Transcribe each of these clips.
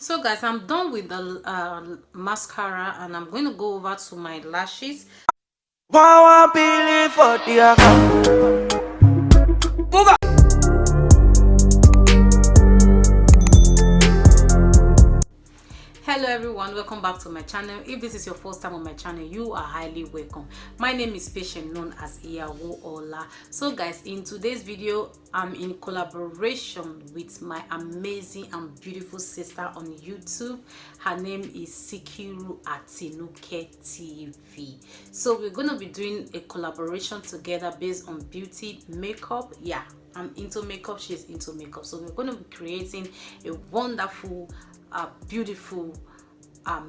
So guys, I'm done with the mascara and I'm going to go over to my lashes. Hello everyone, welcome back to my channel. If this is your first time on my channel, you are highly welcome. My name is Patient, known as Iyawo. So guys, in today's video, I'm in collaboration with my amazing and beautiful sister on YouTube. Her name is Sikiru Atinuke TV. So we're going to be doing a collaboration together based on beauty, makeup. Yeah, I'm into makeup, she's into makeup. So we're going to be creating a wonderful beautiful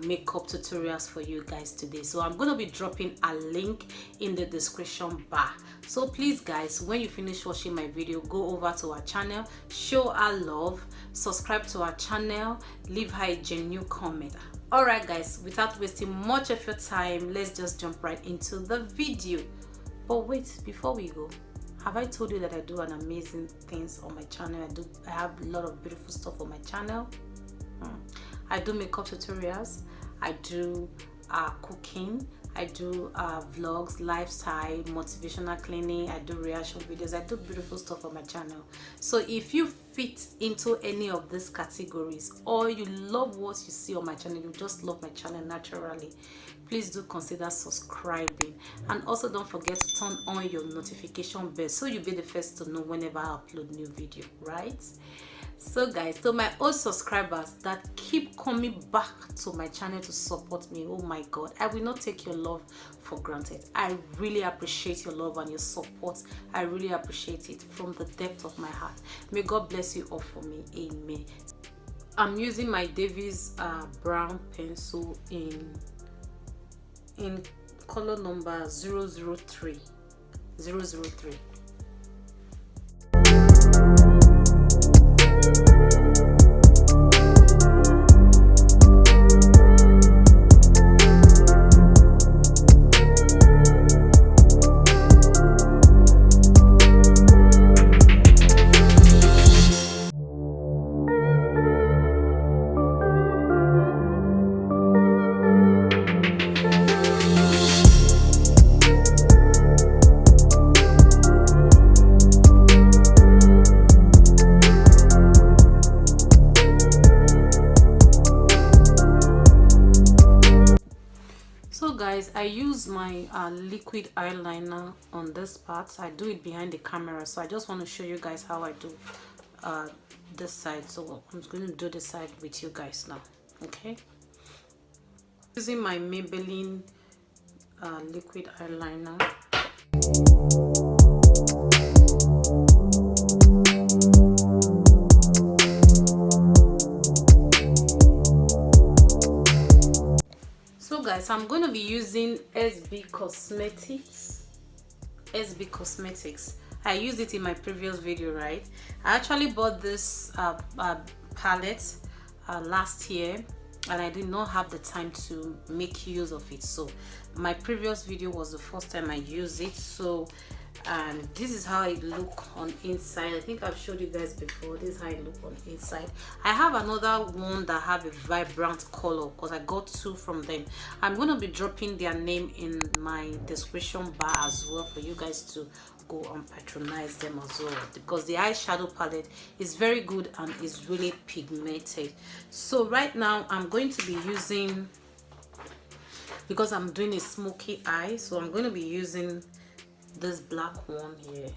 makeup tutorials for you guys today. So I'm going to be dropping a link in the description bar. So please guys, when you finish watching my video, go over to our channel, show our love, subscribe to our channel, leave her a genuine comment. Alright guys, without wasting much of your time, let's just jump right into the video. But wait, before we go, have I told you that I do an amazing things on my channel? I have a lot of beautiful stuff on my channel. I do makeup tutorials, I do cooking, I do vlogs, lifestyle, motivational cleaning, I do reaction videos, I do beautiful stuff on my channel. So if you fit into any of these categories, or you love what you see on my channel, you just love my channel naturally, please do consider subscribing, and also don't forget to turn on your notification bell so you'll be the first to know whenever I upload new video, right? So guys, to my old subscribers that keep coming back to my channel to support me, oh my god, I will not take your love for granted. I really appreciate your love and your support. I really appreciate it from the depth of my heart. May God bless you all for me. Amen. I'm using my Davis brown pencil in color number 003. So guys, I use my liquid eyeliner on this part. I do it behind the camera, so I just want to show you guys how I do this side. So I'm going to do this side with you guys now. Okay, using my Maybelline liquid eyeliner. So guys, I'm going to be using SB Cosmetics. I used it in my previous video, right? I actually bought this palette last year, and I did not have the time to make use of it. So my previous video was the first time I used it. So and this is how it look on inside. I think I've showed you guys before. This is how it look on inside. I have another one that have a vibrant color because I got two from them. I'm going to be dropping their name in my description bar as well for you guys to go and patronize them as well, because the eyeshadow palette is very good and is really pigmented. So right now I'm going to be using, because I'm doing a smoky eye, so I'm going to be using this black one here.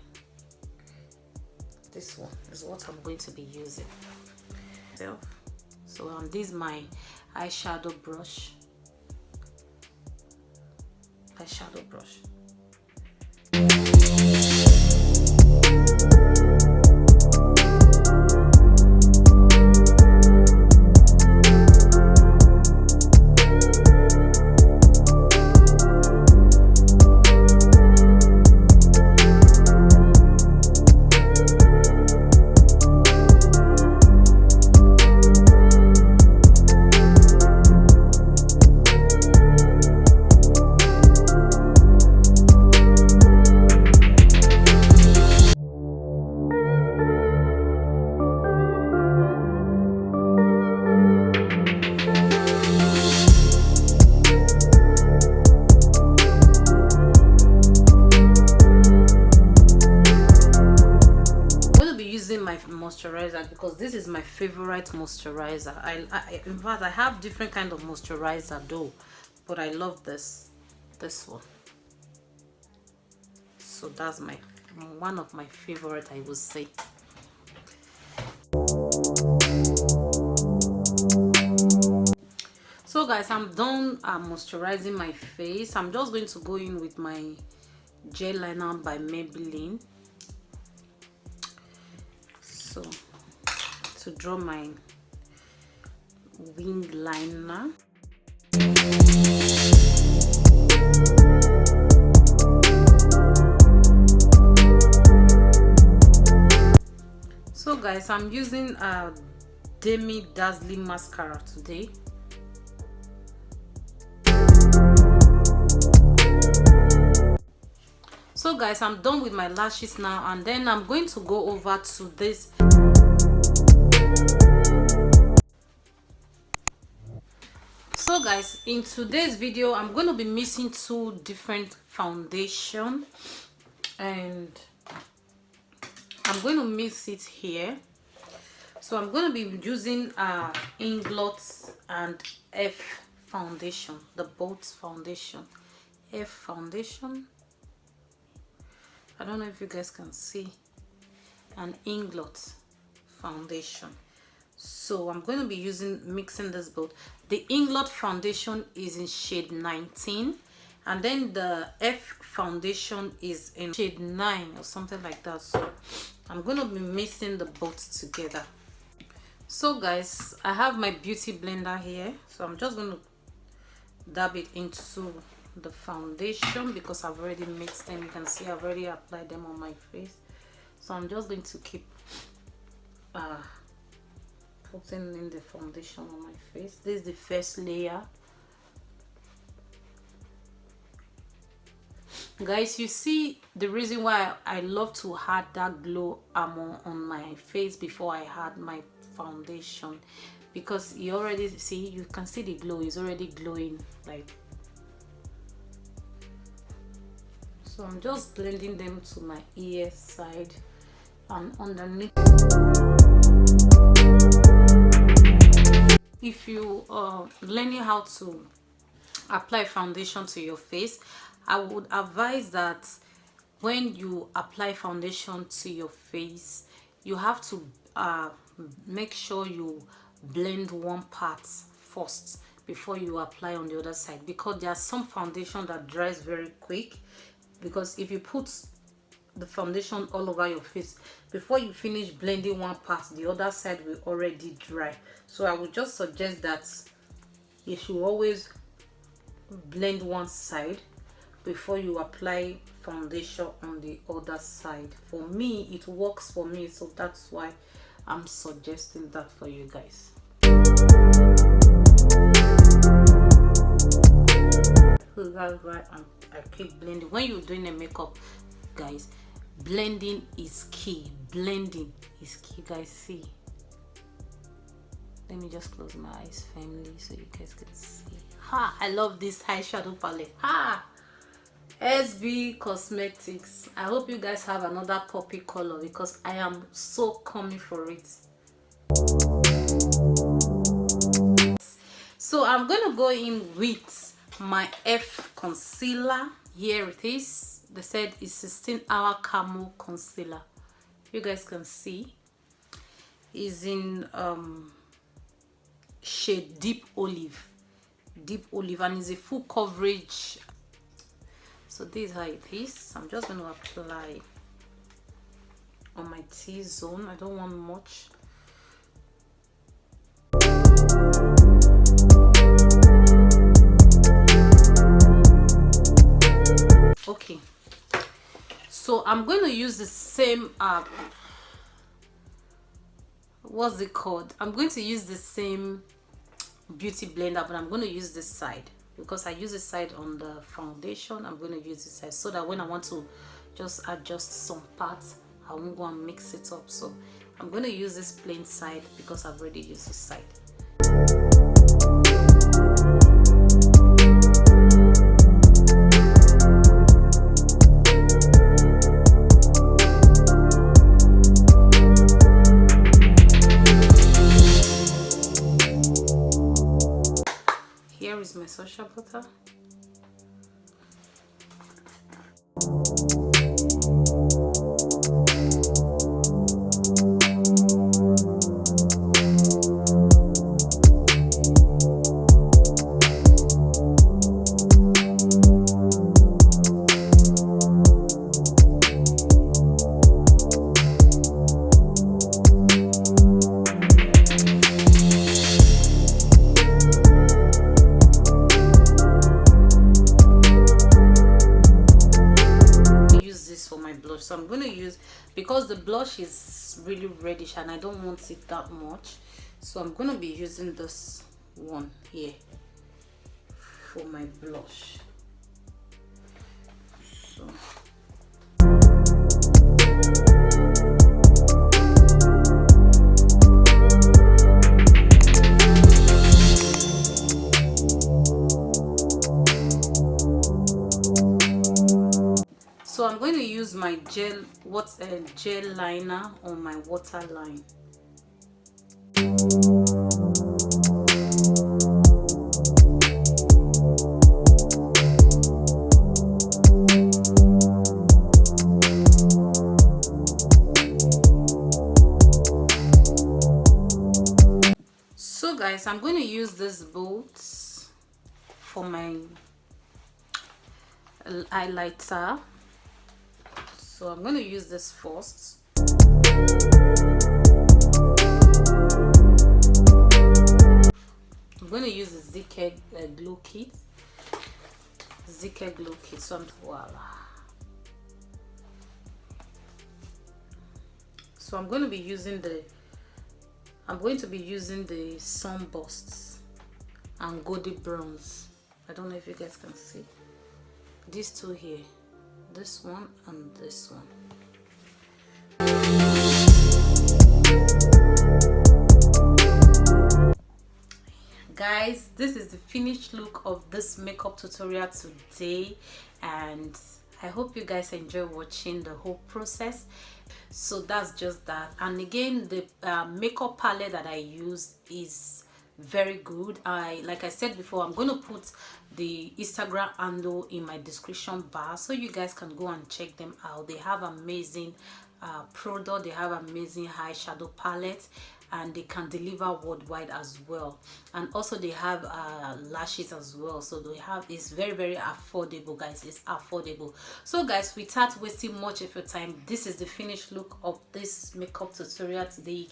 This one is what I'm going to be using. So this is my eyeshadow brush. favorite moisturizer. In fact, I have different kind of moisturizer though, but I love this one. So that's one of my favorite, I would say. So guys, I'm done moisturizing my face. I'm just going to go in with my gel liner by Maybelline, so to draw my wing liner. So guys, I'm using a Demi Dazzling mascara today. So guys, I'm done with my lashes now, and then I'm going to go over to this. So guys, in today's video I'm going to be mixing two different foundation, and I'm going to mix it here. So I'm going to be using Inglot and F foundation, the both foundation, F foundation. I don't know if you guys can see, an Inglot foundation. So I'm going to be mixing this both. The Inglot foundation is in shade 19, and then the F foundation is in shade 9 or something like that. So I'm going to be mixing the both together. So guys, I have my beauty blender here, so I'm just going to dab it into the foundation because I've already mixed them. You can see I've already applied them on my face, so I'm just going to keep putting in the foundation on my face. This is the first layer. Guys, you see the reason why I love to add that glow armor on my face before I add my foundation, because you already see, you can see the glow is already glowing like. So I'm just blending them to my ear side and underneath. If you are learning how to apply foundation to your face, I would advise that when you apply foundation to your face, you have to make sure you blend one part first before you apply on the other side, because there are some foundation that dries very quick. Because if you put the foundation all over your face, before you finish blending one part, the other side will already dry. So I would just suggest that you should always blend one side before you apply foundation on the other side. For me, it works for me, so that's why I'm suggesting that for you guys. So that's why I keep blending. When you're doing a makeup, guys, blending is key. Blending is key, guys. See, let me just close my eyes firmly so you guys can see. I love this eyeshadow palette. SB Cosmetics. I hope you guys have another poppy color, because I am so coming for it. So I'm gonna go in with my F concealer. Here it is. They said it's 16-hour camo concealer. You guys can see is in shade deep olive, and is a full coverage. So this is how it is. I'm just going to apply on my T-zone. I don't want much. Okay, so I'm going to use the same what's it called, I'm going to use the same beauty blender, but I'm going to use this side because I use this side on the foundation. I'm going to use this side so that when I want to just adjust some parts, I won't go and mix it up. So I'm going to use this plain side because I've already used this side. is my social butter. So I'm going to use, because the blush is really reddish and I don't want it that much, so I'm going to be using this one here for my blush. So I'm going to use my gel liner on my waterline. So guys, I'm going to use this bolt for my highlighter. So I'm going to use this first. I'm going to use the Sikiru glue kit. Sikiru glue kit. So voila. So I'm going to be using the sunbursts and golden bronze. I don't know if you guys can see these two here. This one and this one. Guys, this is the finished look of this makeup tutorial today, and I hope you guys enjoy watching the whole process. So that's just that. And again, the makeup palette that I use is very good. Like I said before, I'm going to put the Instagram handle in my description bar so you guys can go and check them out. They have amazing product, they have amazing eyeshadow palette, and they can deliver worldwide as well. And also they have lashes as well. So they have, it's very affordable, guys. It's affordable. So guys, without wasting much of your time, this is the finished look of this makeup tutorial today.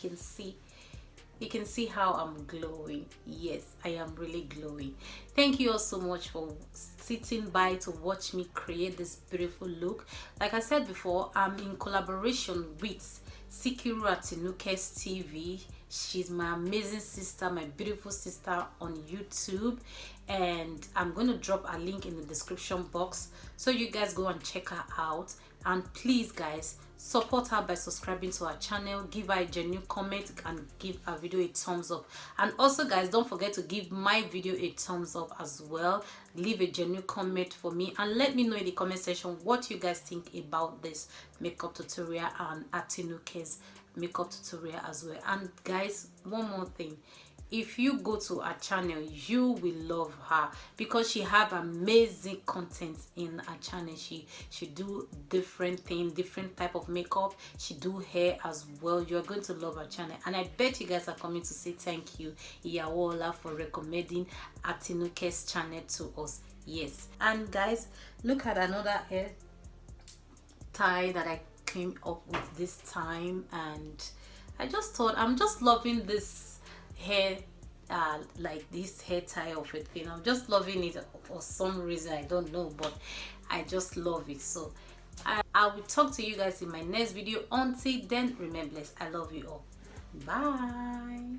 You can see how I'm glowing. Yes, I am really glowing. Thank you all so much for sitting by to watch me create this beautiful look. Like I said before, I'm in collaboration with Sikiru Atinuke's TV. She's my amazing sister, my beautiful sister on YouTube, and I'm going to drop a link in the description box so you guys go and check her out. And please guys, support her by subscribing to her channel, give her a genuine comment, and give her video a thumbs up. And also guys, don't forget to give my video a thumbs up as well. Leave a genuine comment for me and let me know in the comment section what you guys think about this makeup tutorial and Atinuke's makeup tutorial as well. And guys, one more thing, if you go to her channel, you will love her because she have amazing content in her channel. She do different things, different type of makeup. She do hair as well. You're going to love her channel, and I bet you guys are coming to say thank you, Iyawola, for recommending Atinuke's channel to us. Yes. And guys, look at another hair tie that I came up with this time, and I just thought, I'm just loving this hair like this hair tie of a thing. I'm just loving it for some reason, I don't know, but I just love it. So I will talk to you guys in my next video. Until then, remember, I love you all. Bye.